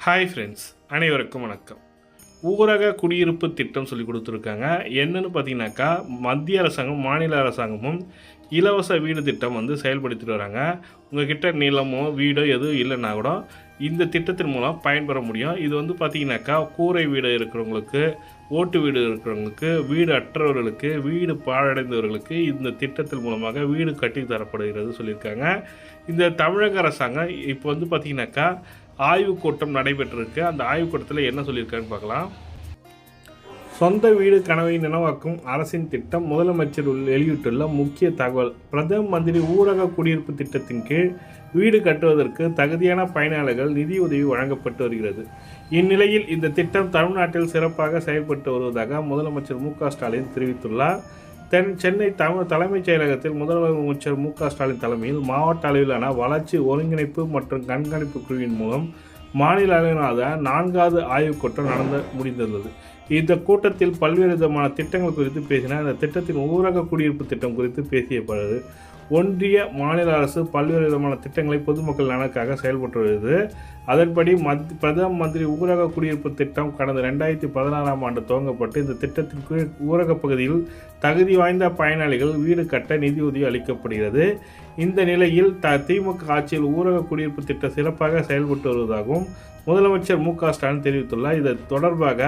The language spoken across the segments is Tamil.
ஹாய் ஃப்ரெண்ட்ஸ், அனைவருக்கும் வணக்கம். ஊரக குடியிருப்பு திட்டம் சொல்லி கொடுத்துருக்காங்க. என்னென்னு பார்த்தீங்கன்னாக்கா, மத்திய அரசாங்கம் மாநில அரசாங்கமும் இலவச வீடு திட்டம் செயல்படுத்திட்டு வராங்க. உங்கள்கிட்ட நிலமோ வீடோ எதுவும் இல்லைன்னா கூட இந்த திட்டத்தின் மூலம் பயன்பெற முடியும். இது பார்த்தீங்கன்னாக்கா, கூரை வீடு இருக்கிறவங்களுக்கு, ஓட்டு வீடு இருக்கிறவங்களுக்கு, வீடு அற்றவர்களுக்கு, வீடு பாழடைந்தவர்களுக்கு இந்த திட்டத்தின் மூலமாக வீடு கட்டி தரப்படுகிறது சொல்லியிருக்காங்க. இந்த தமிழக அரசாங்கம் இப்போ பார்த்தீங்கன்னாக்கா ஆய்வுக் கூட்டம் நடைபெற்றிருக்கு. அந்த ஆய்வுக் கூட்டத்தில் என்ன சொல்லியிருக்காருன்னு பார்க்கலாம். சொந்த வீடு கனவை நினைவாக்கும் அரசின் திட்டம் முதலமைச்சர் வெளியிட்டுள்ள முக்கிய தகவல். பிரதம மந்திரி ஊரக குடியிருப்பு திட்டத்தின் கீழ் வீடு கட்டுவதற்கு தகுதியான பயனாளிகள் நிதியுதவி வழங்கப்பட்டு வருகிறது. இந்நிலையில் இந்த திட்டம் தமிழ்நாட்டில் சிறப்பாக செயல்பட்டு வருவதாக முதலமைச்சர் மு.க.ஸ்டாலின் தெரிவித்துள்ளார். சென்னை தலைமைச் செயலகத்தில் முதலமைச்சர் மு.க.ஸ்டாலின் தலைமையில் மாவட்ட அளவிலான வளர்ச்சி ஒருங்கிணைப்பு மற்றும் கண்காணிப்பு குழுவின் மூலம் மாநில அளவிலான 4வது ஆய்வுக் கூட்டம் முடிந்துள்ளது. இந்த கூட்டத்தில் பல்வேறு விதமான திட்டங்கள் குறித்து பேசினார். இந்த திட்டத்தின் ஊரக குடியிருப்பு திட்டம் குறித்து பேசியப்படுது. ஒன்றிய மாநில அரசு பல்வேறு விதமான திட்டங்களை பொதுமக்கள் நலனுக்காக செயல்பட்டு வருகிறது. அதன்படி பிரதம மந்திரி ஊரக குடியிருப்பு திட்டம் கடந்த 2016ஆம் ஆண்டு துவங்கப்பட்டு இந்த திட்டத்தின் கீழ் ஊரக பகுதியில் தகுதி வாய்ந்த பயனாளிகள் வீடு கட்ட நிதியுதவி அளிக்கப்படுகிறது. இந்த நிலையில் திமுக ஆட்சியில் ஊரக குடியிருப்பு திட்டம் சிறப்பாக செயல்பட்டு வருவதாகவும் முதலமைச்சர் மு.க.ஸ்டாலின் தெரிவித்துள்ளார். இது தொடர்பாக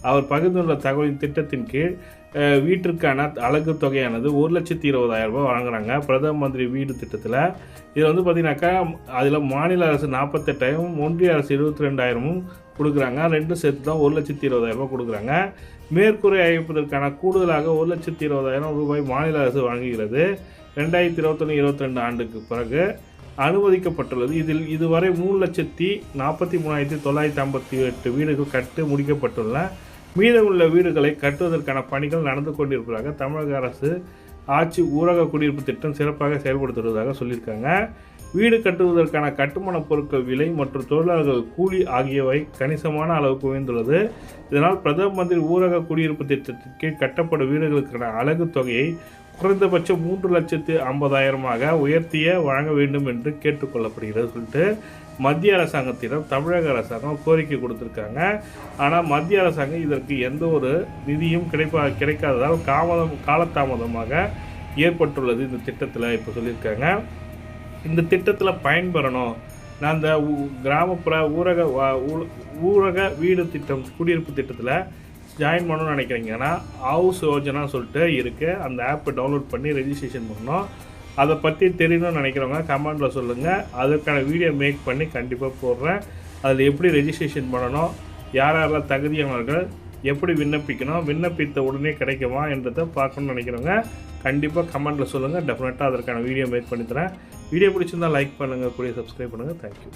அவர் பகிர்ந்துள்ள தகவலின் திட்டத்தின் கீழ் வீட்டிற்கான அலகு தொகையானது 1,20,000 ரூபாய் வழங்குறாங்க பிரதம மந்திரி வீடு திட்டத்தில். இது பார்த்தீங்கன்னாக்கா அதில் மாநில அரசு 48,000 ஒன்றிய அரசு 22,000 கொடுக்குறாங்க. ரெண்டும் சேர்த்து தான் 1,20,000 ரூபாய் கொடுக்குறாங்க. மேற்கூரை அமைப்பதற்கான கூடுதலாக 1,20,000 ரூபாய் மாநில அரசு வழங்குகிறது. 2021-22 ஆண்டுக்கு பிறகு அனுமதிக்கப்பட்டுள்ளது. இதில் இதுவரை 3,43,958 வீடுகள் கட்டு முடிக்கப்பட்டுள்ளன. மீதமுள்ள வீடுகளை கட்டுவதற்கான பணிகள் நடந்து கொண்டிருப்பதாக தமிழக அரசு ஆட்சி ஊரக குடியிருப்பு திட்டம் சிறப்பாக செயல்படுத்துவதாக சொல்லியிருக்காங்க. வீடு கட்டுவதற்கான கட்டுமான பொருட்கள் விலை மற்றும் தொழிலாளர்கள் கூலி ஆகியவை கணிசமான அளவுக்கு உயர்ந்துள்ளது. இதனால் பிரதம மந்திரி ஊரக குடியிருப்பு திட்டத்தின் கீழ் கட்டப்படும் வீடுகளுக்கான அலகு தொகையை குறைந்தபட்சம் 3,50,000 உயர்த்திய வழங்க வேண்டும் என்று கேட்டுக்கொள்ளப்படுகிறது சொல்லிட்டு மத்திய அரசாங்கத்திடம் தமிழக அரசாங்கம் கோரிக்கை கொடுத்துருக்காங்க. ஆனால் மத்திய அரசாங்கம் இதற்கு எந்த ஒரு நிதியும் கிடைக்காததால் காலதாமதமாக ஏற்பட்டுள்ளது. இந்த திட்டத்தில் இப்போ சொல்லியிருக்காங்க. இந்த திட்டத்தில் பயன்பெறணும், நான் இந்த கிராமப்புற ஊரக வீடு திட்டம் குடியிருப்பு திட்டத்தில் ஜாயின் பண்ணணும்னு நினைக்கிறீங்கன்னா ஹவுஸ் யோஜனா சொல்லிட்டு இருக்குது. அந்த ஆப்பை டவுன்லோட் பண்ணி ரெஜிஸ்ட்ரேஷன் பண்ணணும். அதை பற்றி தெரியணும்னு நினைக்கிறவங்க கமெண்டில் சொல்லுங்கள். அதுக்கான வீடியோ மேக் பண்ணி கண்டிப்பாக போடுறேன். அதில் எப்படி ரெஜிஸ்ட்ரேஷன் பண்ணணும், யாரெல்லாம் தகுதியானவர்கள் எப்படி விண்ணப்பிக்கணும், விண்ணப்பித்த உடனே கிடைக்குமா என்றதை பார்க்கணும்னு நினைக்கிறவங்க கண்டிப்பாக கமெண்டில் சொல்லுங்கள். டெஃபினட்டாக அதற்கான வீடியோ மேக் பண்ணி தரேன். வீடியோ பிடிச்சிருந்தால் லைக் பண்ணுங்கள், கூட சப்ஸ்கிரைப் பண்ணுங்கள். தேங்க்யூ.